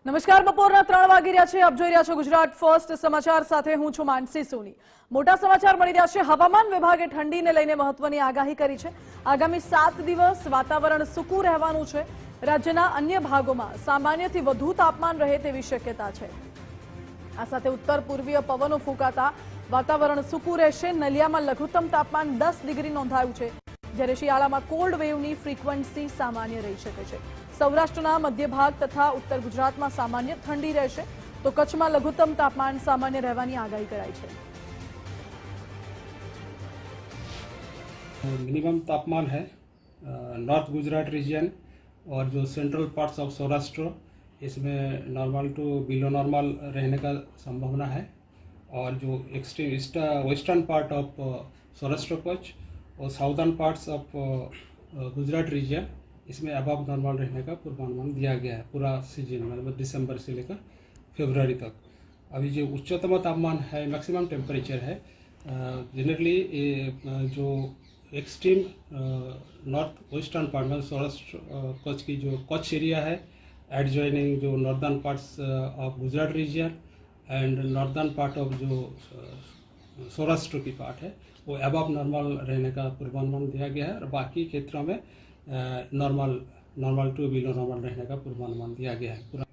નમસ્કાર, બપોરના 3 વાગી રહ્યા છે. આપ જોઈ રહ્યા છો ગુજરાત ફર્સ્ટ સમાચાર સાથે હું છું માનસી સોની. મોટા સમાચાર મળી રહ્યા છે. હવામાન વિભાગે ઠંડીને લઈને મહત્વની આગાહી કરી છે. આગામી 7 દિવસ વાતાવરણ સૂકું રહેવાનું છે. રાજ્યના અન્ય ભાગોમાં સામાન્યથી વધુ તાપમાન રહે તેવી શક્યતા છે. આ સાથે ઉત્તર પૂર્વીય પવનો ફૂંકાતા વાતાવરણ સૂકું રહેશે. નલિયામાં લઘુત્તમ તાપમાન 10 ડિગ્રી નોંધાયું છે, જ્યારે શિયાળામાં કોલ્ડ વેવની ફ્રીક્વન્સી સામાન્ય રહી શકે છે. સૌરાષ્ટ્રના મધ્ય ભાગ તથા ઉત્તર ગુજરાતમાં સામાન્ય ઠંડી રહેશે, તો કચ્છમાં લઘુત્તમ તાપમાન સામાન્ય રહેવાની આગાહી કરાઈ છે. मिनिमम तापमान है नॉर्थ गुजरात रीजन और जो सेंट्रल पार्ट्स ऑफ सौराष्ट्र, इसमें नॉर्मल टू बिलो नॉर्मल रहने का संभावना है. और जो extreme western part of Saurashtra Kutch और southern parts of Gujarat region, इसमें अबव नॉर्मल रहने का पूर्वानुमान दिया गया है पूरा सीजन में, मतलब दिसंबर से लेकर फरवरी तक. अभी जो उच्चतम तापमान है, मैक्सिमम टेम्परेचर है, जनरली जो एक्सट्रीम नॉर्थ वेस्टर्न पार्ट में सौराष्ट्र कच्छ की जो कच्छ एरिया है, एडजॉइनिंग जो northern parts of Gujarat region and northern part of जो सौराष्ट्र की पार्ट है, वो अबव नॉर्मल रहने का पूर्वानुमान दिया गया है. और बाकी क्षेत्रों में नॉर्मल टू बिलो नॉर्मल रहने का पूर्वानुमान दिया गया है. पूरा